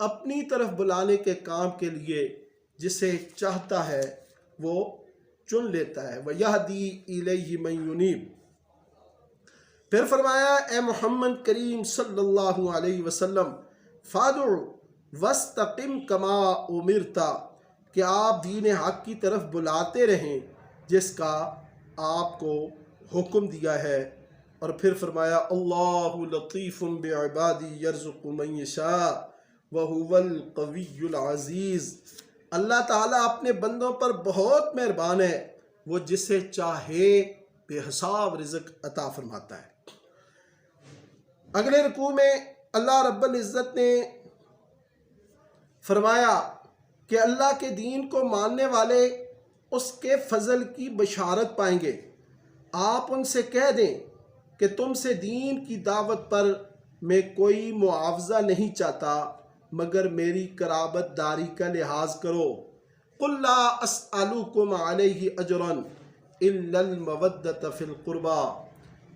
اپنی طرف بلانے کے کام کے لیے جسے چاہتا ہے وہ چن لیتا ہے۔ وَيَهْدِي إِلَيْهِ مَن يُنِيبُ۔ پھر فرمایا اے محمد کریم صلی اللہ علیہ وسلم فادع وَاسْتَقِمْ كَمَا أُمِرْتَ، کہ آپ دین حق کی طرف بلاتے رہیں جس کا آپ کو حکم دیا ہے۔ اور پھر فرمایا اللہ لطیف بعبادی یرزق من یشاء وہو القوی العزیز، اللہ تعالیٰ اپنے بندوں پر بہت مہربان ہے، وہ جسے چاہے بے حساب رزق عطا فرماتا ہے۔ اگلے رکوع میں اللہ رب العزت نے فرمایا کہ اللہ کے دین کو ماننے والے اس کے فضل کی بشارت پائیں گے۔ آپ ان سے کہہ دیں کہ تم سے دین کی دعوت پر میں کوئی معاوضہ نہیں چاہتا مگر میری قرابت داری کا لحاظ کرو۔ قُلْ لَا أَسْأَلُكُمْ عَلَيْهِ أَجْرًا إِلَّا الْمَوَدَّةَ فِي الْقُرْبَى۔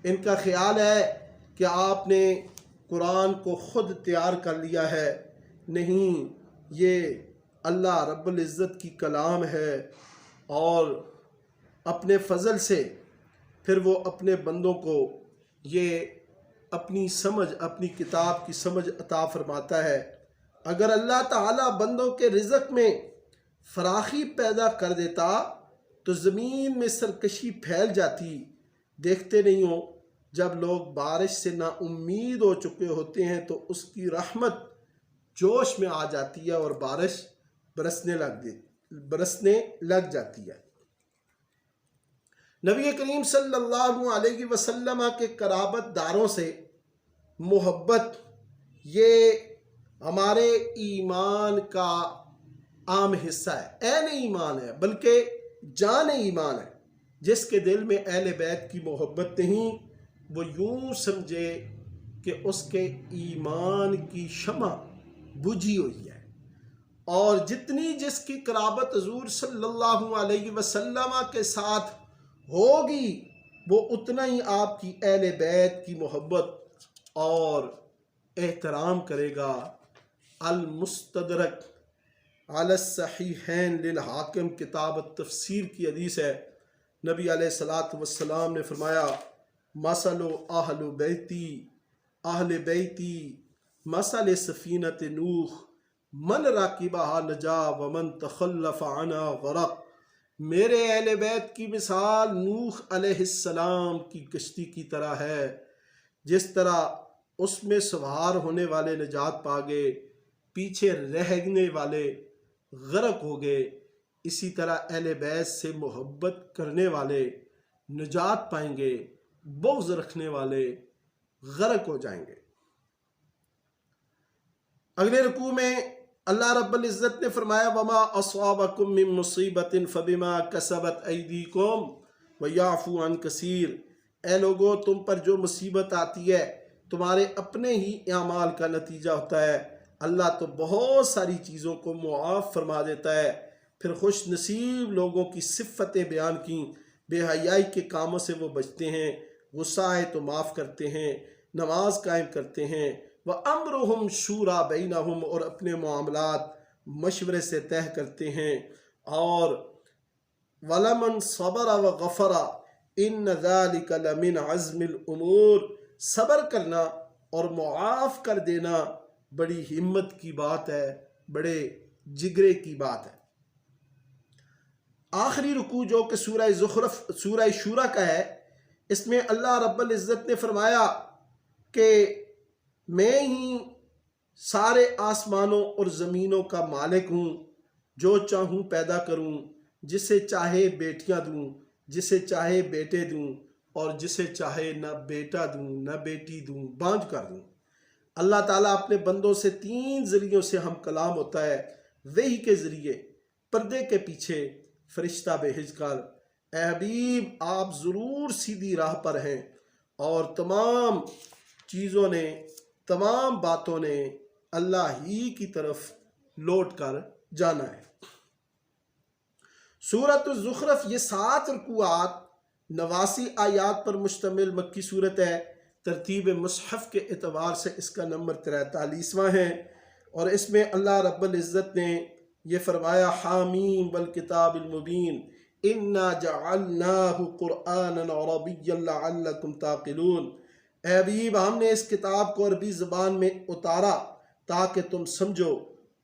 ان کا خیال ہے کہ آپ نے قرآن کو خود تیار کر لیا ہے، نہیں، یہ اللہ رب العزت کی کلام ہے، اور اپنے فضل سے پھر وہ اپنے بندوں کو یہ اپنی سمجھ، اپنی کتاب کی سمجھ عطا فرماتا ہے۔ اگر اللہ تعالیٰ بندوں کے رزق میں فراخی پیدا کر دیتا تو زمین میں سرکشی پھیل جاتی۔ دیکھتے نہیں ہو جب لوگ بارش سے نا امید ہو چکے ہوتے ہیں تو اس کی رحمت جوش میں آ جاتی ہے اور بارش برسنے لگ جاتی ہے۔ نبی کریم صلی اللہ علیہ وسلم کے قرابت داروں سے محبت یہ ہمارے ایمان کا عام حصہ ہے، عین ایمان ہے، بلکہ جان ایمان ہے۔ جس کے دل میں اہل بیت کی محبت نہیں، وہ یوں سمجھے کہ اس کے ایمان کی شمع بجھی ہوئی ہے، اور جتنی جس کی قرابت حضور صلی اللہ علیہ وسلم کے ساتھ ہوگی وہ اتنا ہی آپ کی اہل بیت کی محبت اور احترام کرے گا۔ المستدرک علی الصحیحین للحاکم کتاب التفسیر کی حدیث ہے، نبی علیہ الصلاۃ والسلام نے فرمایا مثل اہل بیتی مثل سفینۃ نوح من راکبہا نجا ومن تخلف عنہا غرق۔ میرے اہل بیت کی مثال نوح علیہ السلام کی کشتی کی طرح ہے، جس طرح اس میں سوار ہونے والے نجات پا گئے، پیچھے رہنے والے غرق ہو گئے، اسی طرح اہل بیت سے محبت کرنے والے نجات پائیں گے، بغض رکھنے والے غرق ہو جائیں گے۔ اگلے رکوع میں اللہ رب العزت نے فرمایا وَمَا أَصَابَكُم مِّن مُّصِيبَةٍ فَبِمَا كَسَبَتْ أَيْدِيكُمْ وَيَعْفُو عَن كَثِيرٍ۔ اے لوگو، تم پر جو مصیبت آتی ہے تمہارے اپنے ہی اعمال کا نتیجہ ہوتا ہے، اللہ تو بہت ساری چیزوں کو معاف فرما دیتا ہے۔ پھر خوش نصیب لوگوں کی صفتیں بیان کیں، بے حیائی کے کاموں سے وہ بچتے ہیں، غصہ آئے تو معاف کرتے ہیں، نماز قائم کرتے ہیں، وَأَمْرُهُمْ شُورَىٰ بَيْنَهُمْ، اور اپنے معاملات مشورے سے طے کرتے ہیں، اور وَلَمَنْ صَبَرَ وَغَفَرَ إِنَّ ذَلِكَ لَمِنْ عَزْمِ الْأُمُورِ۔ صبر کرنا اور معاف کر دینا بڑی ہمت کی بات ہے، بڑے جگرے کی بات ہے۔ آخری رکوع جو کہ سورہ شورى کا ہے، اس میں اللہ رب العزت نے فرمایا کہ میں ہی سارے آسمانوں اور زمینوں کا مالک ہوں، جو چاہوں پیدا کروں، جسے چاہے بیٹیاں دوں، جسے چاہے بیٹے دوں، اور جسے چاہے نہ بیٹا دوں نہ بیٹی دوں، بانجھ کر دوں۔ اللہ تعالیٰ اپنے بندوں سے 3 ذریعوں سے ہم کلام ہوتا ہے، وحی کے ذریعے، پردے کے پیچھے، فرشتہ بھیج کر۔ اے حبیب، آپ ضرور سیدھی راہ پر ہیں، اور تمام چیزوں نے، تمام باتوں نے اللہ ہی کی طرف لوٹ کر جانا ہے۔ سورۃ الزخرف یہ 7 رکوعات 89 آیات پر مشتمل مکی صورت ہے۔ ترتیب مصحف کے اعتبار سے اس کا نمبر 43واں ہے۔ اور اس میں اللہ رب العزت نے یہ فرمایا حامیم والکتاب المبین انا جعلناہ قرآنا عربیا لعلکم تعقلون، اے حبیب ہم نے اس کتاب کو عربی زبان میں اتارا تاکہ تم سمجھو،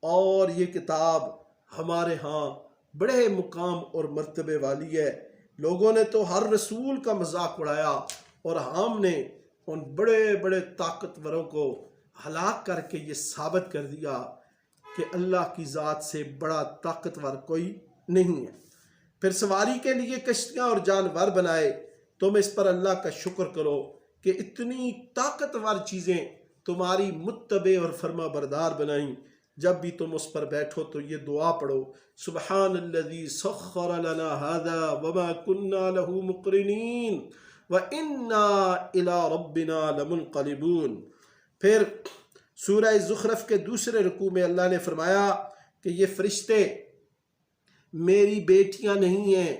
اور یہ کتاب ہمارے ہاں بڑے مقام اور مرتبے والی ہے۔ لوگوں نے تو ہر رسول کا مذاق اڑایا اور ہم نے ان بڑے بڑے طاقتوروں کو ہلاک کر کے یہ ثابت کر دیا کہ اللہ کی ذات سے بڑا طاقتور کوئی نہیں ہے۔ پھر سواری کے لیے کشتیاں اور جانور بنائے، تم اس پر اللہ کا شکر کرو کہ اتنی طاقتور چیزیں تمہاری متبع اور فرما بردار بنائیں۔ جب بھی تم اس پر بیٹھو تو یہ دعا پڑھو، سبحان الذی سخر لنا هذا وما كنا له مقرنین وإنا إلی ربنا لمنقلبون۔ پھر سورہ زخرف کے دوسرے رکوع میں اللہ نے فرمایا کہ یہ فرشتے میری بیٹیاں نہیں ہیں،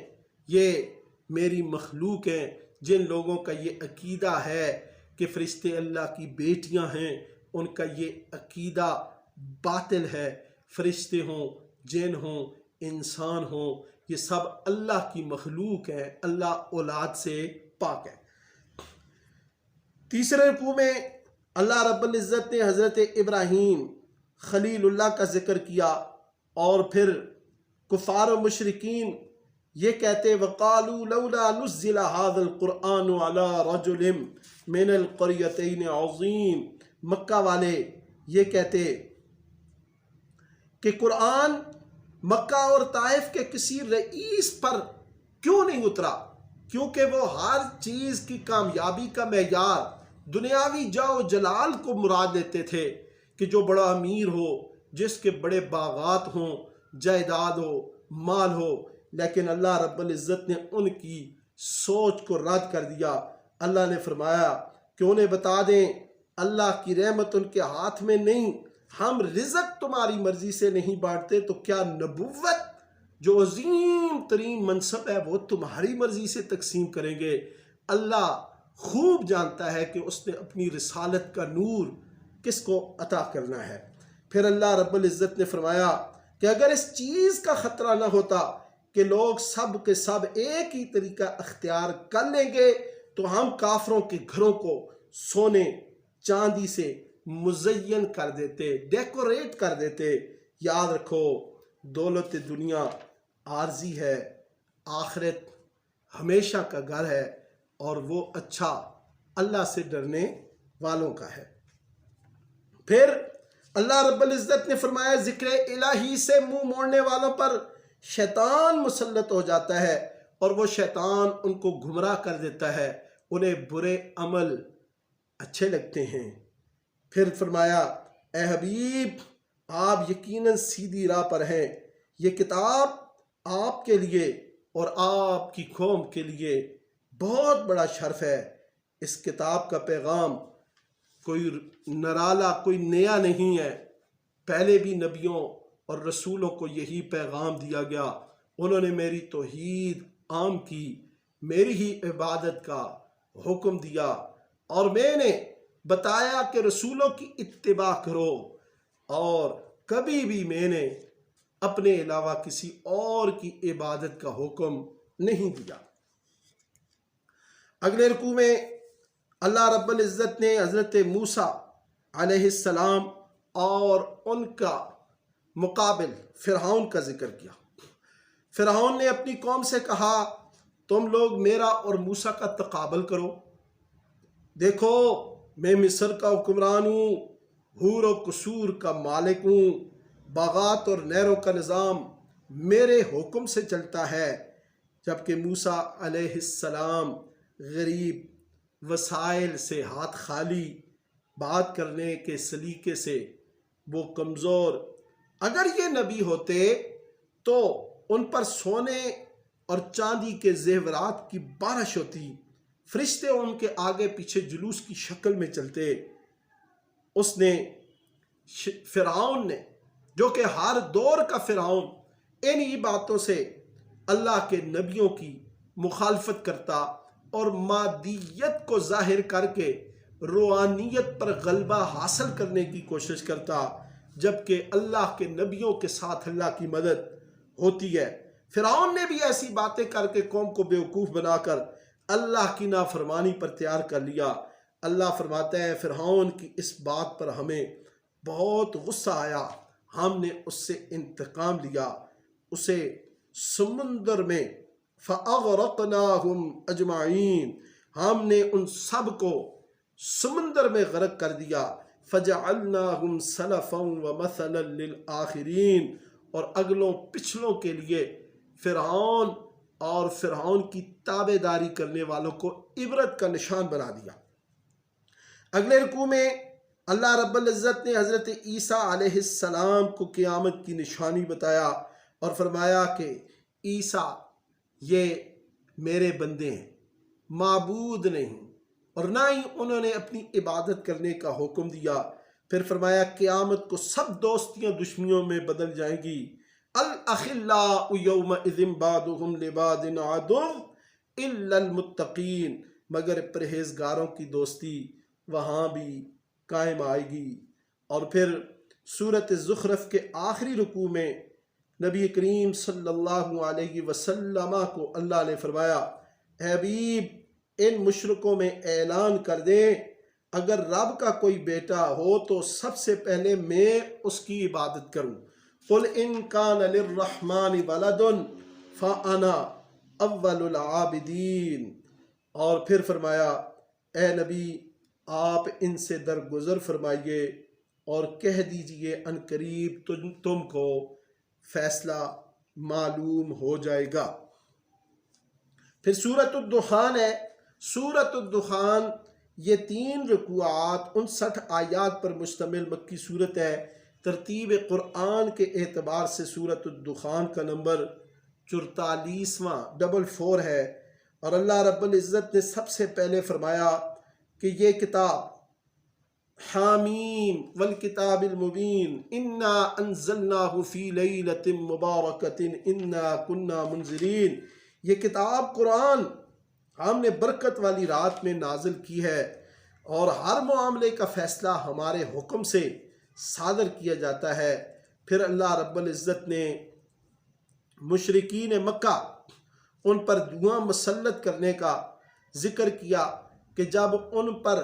یہ میری مخلوق ہیں۔ جن لوگوں کا یہ عقیدہ ہے کہ فرشتے اللہ کی بیٹیاں ہیں، ان کا یہ عقیدہ باطل ہے۔ فرشتے ہوں، جن ہوں، انسان ہوں، یہ سب اللہ کی مخلوق ہیں، اللہ اولاد سے پاک ہے۔ تیسرے رکوع میں اللہ رب العزت نے حضرت ابراہیم خلیل اللہ کا ذکر کیا، اور پھر کفار و مشرکین یہ کہتے وَقَالُوا لَوْلَا نُزِّلَ هَذَا الْقُرْآنُ عَلَى رَجُلٍ مِّنَ الْقَرْيَتَيْنِ عَظِيمٍ، مکہ والے یہ کہتے کہ قرآن مکہ اور طائف کے کسی رئیس پر کیوں نہیں اترا، کیونکہ وہ ہر چیز کی کامیابی کا معیار دنیاوی جاؤ جلال کو مراد لیتے تھے کہ جو بڑا امیر ہو، جس کے بڑے باغات ہوں، جائیداد ہو، مال ہو۔ لیکن اللہ رب العزت نے ان کی سوچ کو رد کر دیا۔ اللہ نے فرمایا کہ انہیں بتا دیں اللہ کی رحمت ان کے ہاتھ میں نہیں، ہم رزق تمہاری مرضی سے نہیں بانٹتے، تو کیا نبوت جو عظیم ترین منصب ہے وہ تمہاری مرضی سے تقسیم کریں گے؟ اللہ خوب جانتا ہے کہ اس نے اپنی رسالت کا نور کس کو عطا کرنا ہے۔ پھر اللہ رب العزت نے فرمایا کہ اگر اس چیز کا خطرہ نہ ہوتا کہ لوگ سب کے سب ایک ہی طریقہ اختیار کر لیں گے تو ہم کافروں کے گھروں کو سونے چاندی سے مزین کر دیتے، ڈیکوریٹ کر دیتے۔ یاد رکھو دولت دنیا عارضی ہے، آخرت ہمیشہ کا گھر ہے، اور وہ اچھا اللہ سے ڈرنے والوں کا ہے۔ پھر اللہ رب العزت نے فرمایا ذکر الہی سے منہ موڑنے والوں پر شیطان مسلط ہو جاتا ہے، اور وہ شیطان ان کو گمراہ کر دیتا ہے، انہیں برے عمل اچھے لگتے ہیں۔ پھر فرمایا اے حبیب آپ یقیناً سیدھی راہ پر ہیں، یہ کتاب آپ کے لیے اور آپ کی قوم کے لیے بہت بڑا شرف ہے۔ اس کتاب کا پیغام کوئی نرالا، کوئی نیا نہیں ہے، پہلے بھی نبیوں اور رسولوں کو یہی پیغام دیا گیا، انہوں نے میری توحید عام کی، میری ہی عبادت کا حکم دیا، اور میں نے بتایا کہ رسولوں کی اتباع کرو، اور کبھی بھی میں نے اپنے علاوہ کسی اور کی عبادت کا حکم نہیں دیا۔ اگلے رکوع میں اللہ رب العزت نے حضرت موسیٰ علیہ السلام اور ان کا مقابل فرعون کا ذکر کیا۔ فرعون نے اپنی قوم سے کہا تم لوگ میرا اور موسیٰ کا تقابل کرو، دیکھو میں مصر کا حکمران ہوں، حور و قصور کا مالک ہوں، باغات اور نہروں کا نظام میرے حکم سے چلتا ہے، جبکہ موسیٰ علیہ السلام غریب، وسائل سے ہاتھ خالی، بات کرنے کے سلیقے سے وہ کمزور۔ اگر یہ نبی ہوتے تو ان پر سونے اور چاندی کے زیورات کی بارش ہوتی، فرشتے ان کے آگے پیچھے جلوس کی شکل میں چلتے۔ اس نے فرعون نے، جو کہ ہر دور کا فرعون انہی باتوں سے اللہ کے نبیوں کی مخالفت کرتا اور مادیت کو ظاہر کر کے روحانیت پر غلبہ حاصل کرنے کی کوشش کرتا، جبکہ اللہ کے نبیوں کے ساتھ اللہ کی مدد ہوتی ہے۔ فرعون نے بھی ایسی باتیں کر کے قوم کو بیوقوف بنا کر اللہ کی نافرمانی پر تیار کر لیا۔ اللہ فرماتا ہے فرعون کی اس بات پر ہمیں بہت غصہ آیا، ہم نے اس سے انتقام لیا، اسے سمندر میں فَأَغْرَقْنَاهُمْ أَجْمَعِينَ، ہم نے ان سب کو سمندر میں غرق کر دیا۔ فَجَعَلْنَاهُمْ سَلَفًا وَمَثَلًا لِلْآخِرِينَ، اور اگلوں پچھلوں کے لیے فرعون اور فرعون کی تابع داری کرنے والوں کو عبرت کا نشان بنا دیا۔ اگلے رکوع میں اللہ رب العزت نے حضرت عیسیٰ علیہ السلام کو قیامت کی نشانی بتایا اور فرمایا کہ عیسیٰ یہ میرے بندے ہیں، معبود نہیں، اور نہ ہی انہوں نے اپنی عبادت کرنے کا حکم دیا۔ پھر فرمایا قیامت کو سب دوستیاں دشمنیوں میں بدل جائیں گی۔ الْأَخِلَّاءُ يَوْمَئِذٍ بَعْضُهُمْ لِبَعْضٍ عَدُوٌّ إِلَّا الْمُتَّقِينَ، مگر پرہیزگاروں کی دوستی وہاں بھی قائم آئے گی۔ اور پھر سورۃ زخرف کے آخری رکوع میں نبی کریم صلی اللہ علیہ وسلم کو اللہ نے فرمایا اے حبیب ان مشرکوں میں اعلان کر دیں اگر رب کا کوئی بیٹا ہو تو سب سے پہلے میں اس کی عبادت کروں۔ قُلْ إِن كَانَ لِلرَّحْمَنِ وَلَدٌ فَأَنَا أَوَّلُ الْعَابِدِينَ، اور پھر فرمایا اے نبی آپ ان سے درگزر فرمائیے اور کہہ دیجئے ان قریب تم کو فیصلہ معلوم ہو جائے گا۔ پھر سورۃ الدخان ہے۔ سورۃ الدخان یہ 3 رکوعات 59 آیات پر مشتمل مکی صورت ہے۔ ترتیب قرآن کے اعتبار سے سورۃ الدخان کا نمبر 44واں 44 ہے، اور اللہ رب العزت نے سب سے پہلے فرمایا کہ یہ کتاب حامیم والکتاب المبین انا انزلناہ فی لیلۃ مبارکۃ انا کنا منذرین، یہ کتاب قرآن ہم نے برکت والی رات میں نازل کی ہے اور ہر معاملے کا فیصلہ ہمارے حکم سے صادر کیا جاتا ہے۔ پھر اللہ رب العزت نے مشرکین مکہ ان پر دھواں مسلط کرنے کا ذکر کیا کہ جب ان پر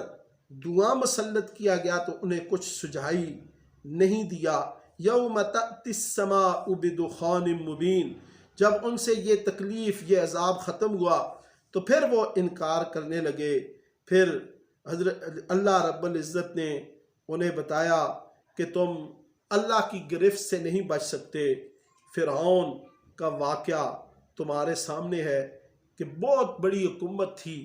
دھواں مسلط کیا گیا تو انہیں کچھ سجھائی نہیں دیا۔ یوم تأتی السماء بدخان مبین، جب ان سے یہ تکلیف یہ عذاب ختم ہوا تو پھر وہ انکار کرنے لگے۔ پھر حضرت اللہ رب العزت نے انہیں بتایا کہ تم اللہ کی گرفت سے نہیں بچ سکتے۔ فرعون کا واقعہ تمہارے سامنے ہے کہ بہت بڑی حکومت تھی،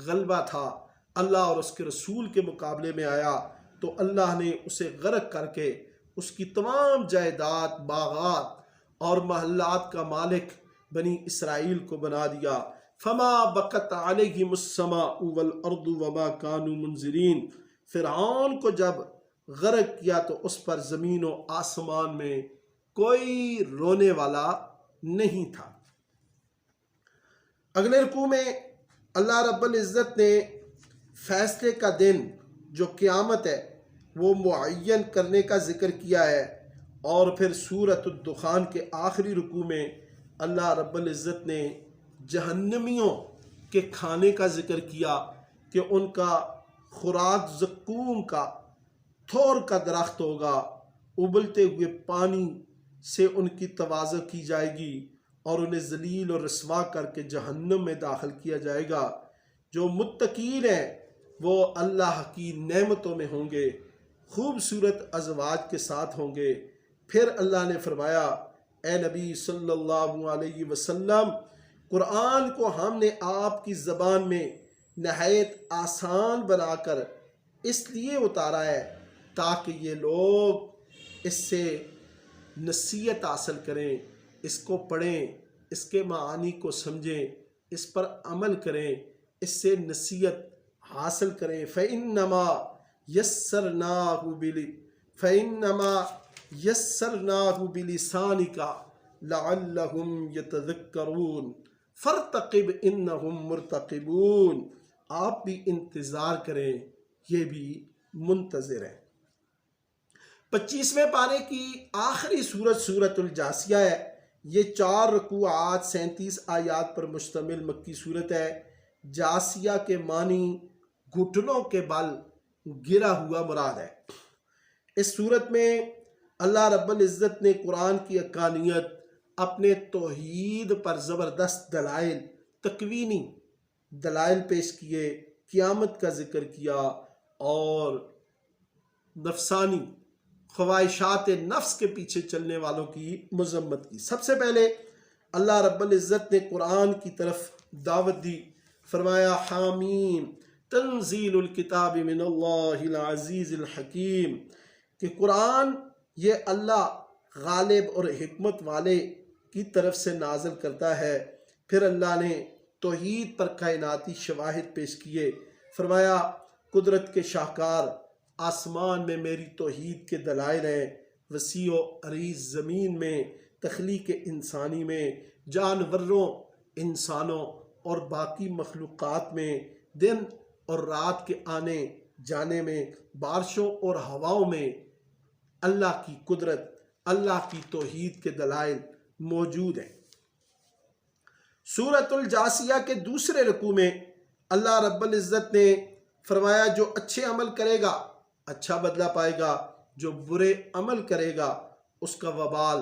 غلبہ تھا، اللہ اور اس کے رسول کے مقابلے میں آیا تو اللہ نے اسے غرق کر کے اس کی تمام جائیداد باغات اور محلات کا مالک بنی اسرائیل کو بنا دیا۔ فما بقت علیہم السماء والارض وما كانوا منذرین، فرعون کو جب غرق کیا تو اس پر زمین و آسمان میں کوئی رونے والا نہیں تھا۔ اگلے رکوع میں اللہ رب العزت نے فیصلے کا دن جو قیامت ہے وہ معین کرنے کا ذکر کیا ہے، اور پھر سورۃ الدخان کے آخری رکوع میں اللہ رب العزت نے جہنمیوں کے کھانے کا ذکر کیا کہ ان کا خوراک زقوم کا تھور کا درخت ہوگا، ابلتے ہوئے پانی سے ان کی تواضع کی جائے گی اور انہیں ذلیل اور رسوا کر کے جہنم میں داخل کیا جائے گا۔ جو متقین ہیں وہ اللہ کی نعمتوں میں ہوں گے، خوبصورت ازواج کے ساتھ ہوں گے۔ پھر اللہ نے فرمایا اے نبی صلی اللہ علیہ وسلم قرآن کو ہم نے آپ کی زبان میں نہایت آسان بنا کر اس لیے اتارا ہے تاکہ یہ لوگ اس سے نصیحت حاصل کریں، اس کو پڑھیں، اس کے معانی کو سمجھیں، اس پر عمل کریں، اس سے نصیحت حاصل کریں۔ فَإِنَّمَا يَسَّرْنَاهُ بِلِسَانِكَ لَعَلَّهُمْ يَتَذَكَّرُونَ فَارْتَقِبْ إِنَّهُمْ مُرْتَقِبُونَ، آپ بھی انتظار کریں، یہ بھی منتظر ہیں۔ 25ویں پارے کی آخری سورت سورت الجاسیہ ہے۔ یہ 4 رکوعات 37 آیات پر مشتمل مکی سورت ہے۔ جاسیہ کے معنی گھٹنوں کے بل گرا ہوا مراد ہے۔ اس صورت میں اللہ رب العزت نے قرآن کی حقانیت، اپنے توحید پر زبردست دلائل، تکوینی دلائل پیش کیے، قیامت کا ذکر کیا اور نفسانی خواہشات نفس کے پیچھے چلنے والوں کی مذمت کی۔ سب سے پہلے اللہ رب العزت نے قرآن کی طرف دعوت دی، فرمایا حامیم تنزیل الکتاب من اللہ العزیز الحکیم، کہ قرآن یہ اللہ غالب اور حکمت والے کی طرف سے نازل کرتا ہے۔ پھر اللہ نے توحید پر کائناتی شواہد پیش کیے، فرمایا قدرت کے شاہکار، آسمان میں میری توحید کے دلائل ہیں، وسیع و عریض زمین میں، تخلیق انسانی میں، جانوروں، انسانوں اور باقی مخلوقات میں، دن اور رات کے آنے جانے میں، بارشوں اور ہواؤں میں اللہ کی قدرت، اللہ کی توحید کے دلائل موجود ہیں۔ سورۃ الجاسیہ کے دوسرے رکوع میں اللہ رب العزت نے فرمایا جو اچھے عمل کرے گا اچھا بدلہ پائے گا، جو برے عمل کرے گا اس کا وبال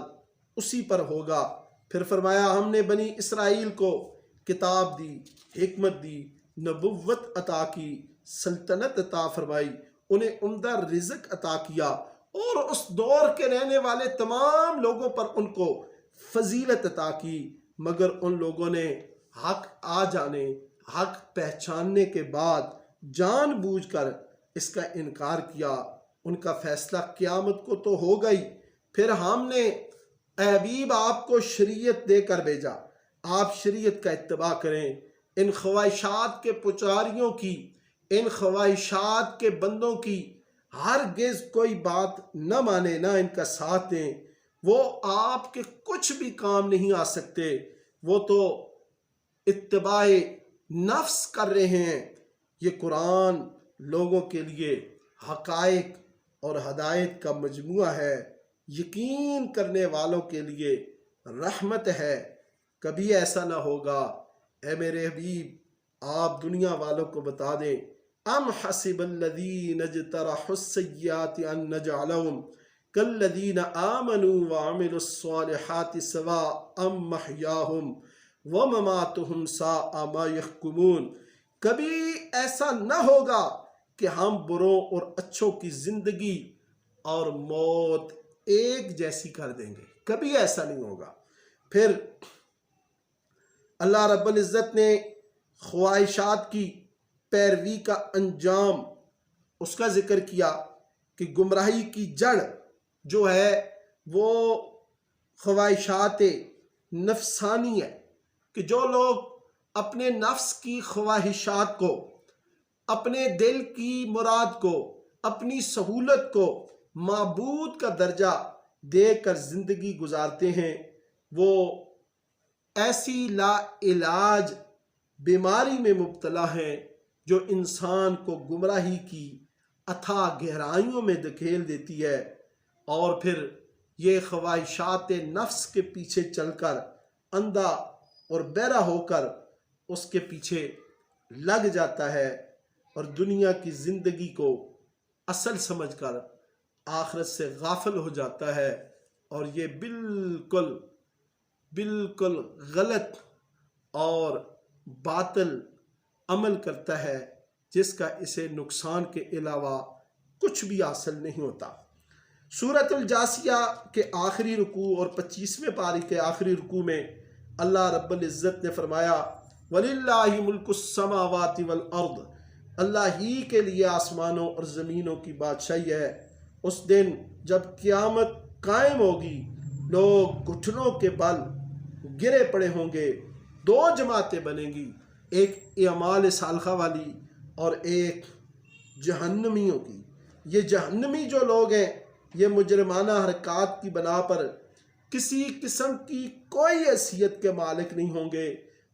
اسی پر ہوگا۔ پھر فرمایا ہم نے بنی اسرائیل کو کتاب دی، حکمت دی، نبوت عطا کی، سلطنت عطا فرمائی، انہیں عمدہ رزق عطا کیا اور اس دور کے رہنے والے تمام لوگوں پر ان کو فضیلت عطا کی، مگر ان لوگوں نے حق آ جانے، حق پہچاننے کے بعد جان بوجھ کر اس کا انکار کیا۔ ان کا فیصلہ قیامت کو تو ہو گئی، پھر ہم نے اے حبیب آپ کو شریعت دے کر بھیجا، آپ شریعت کا اتباع کریں، ان خواہشات کے پجاریوں کی، ان خواہشات کے بندوں کی ہرگز کوئی بات نہ مانے، نہ ان کا ساتھ دیں، وہ آپ کے کچھ بھی کام نہیں آ سکتے، وہ تو اتباع نفس کر رہے ہیں۔ یہ قرآن لوگوں کے لیے حقائق اور ہدایت کا مجموعہ ہے، یقین کرنے والوں کے لیے رحمت ہے۔ کبھی ایسا نہ ہوگا اے میرے حبیب آپ دنیا والوں کو بتا دیں، ام حسب الذین اجترحوا السیئات ان نجعلہم کالذین آمنوا وعملوا الصالحات سواء محیاہم ومماتہم ساء ما یحکمون۔ کبھی ایسا نہ ہوگا کہ ہم بروں اور اچھوں کی زندگی اور موت ایک جیسی کر دیں گے، کبھی ایسا نہیں ہوگا۔ پھر اللہ رب العزت نے خواہشات کی پیروی کا انجام اس کا ذکر کیا کہ گمراہی کی جڑ جو ہے وہ خواہشات نفسانی ہے، کہ جو لوگ اپنے نفس کی خواہشات کو، اپنے دل کی مراد کو، اپنی سہولت کو معبود کا درجہ دے کر زندگی گزارتے ہیں، وہ ایسی لا علاج بیماری میں مبتلا ہیں جو انسان کو گمراہی کی اتھاہ گہرائیوں میں دھکیل دیتی ہے، اور پھر یہ خواہشات نفس کے پیچھے چل کر اندھا اور بہرا ہو کر اس کے پیچھے لگ جاتا ہے اور دنیا کی زندگی کو اصل سمجھ کر آخرت سے غافل ہو جاتا ہے، اور یہ بالکل غلط اور باطل عمل کرتا ہے جس کا اسے نقصان کے علاوہ کچھ بھی حاصل نہیں ہوتا۔ سورۃ الجاسیہ کے آخری رکوع اور 25ویں پاری کے آخری رکوع میں اللہ رب العزت نے فرمایا وَلِلَّهِ مُلْكُ السَّمَاوَاتِ وَالْأَرْضِ، اللہ ہی کے لیے آسمانوں اور زمینوں کی بادشاہی ہے۔ اس دن جب قیامت قائم ہوگی لوگ گھٹنوں کے بل گرے پڑے ہوں گے، 2 جماعتیں بنیں گی، ایک اعمال صالحہ والی اور ایک جہنمیوں کی۔ یہ جہنمی جو لوگ ہیں یہ مجرمانہ حرکات کی بنا پر کسی قسم کی کوئی حیثیت کے مالک نہیں ہوں گے،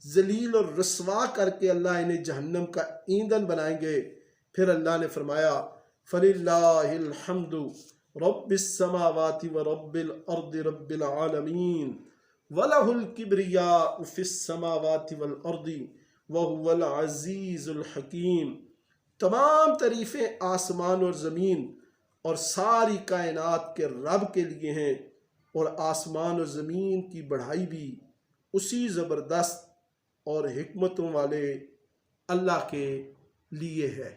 ذلیل اور رسوا کر کے اللہ انہیں جہنم کا ایندھن بنائیں گے۔ پھر اللہ نے فرمایا فَلِلَّهِ الْحَمْدُ رب السماوات و رب الارض رب العالمین وَلَهُ الْكِبْرِيَاءُ فِي السَّمَاوَاتِ وَالْأَرْضِ وَهُوَ الْعَزِيزُ الْحَكِيمُ۔ تمام تعریفیں آسمان اور زمین اور ساری کائنات کے رب کے لیے ہیں، اور آسمان اور زمین کی بڑھائی بھی اسی زبردست اور حکمتوں والے اللہ کے لیے ہے۔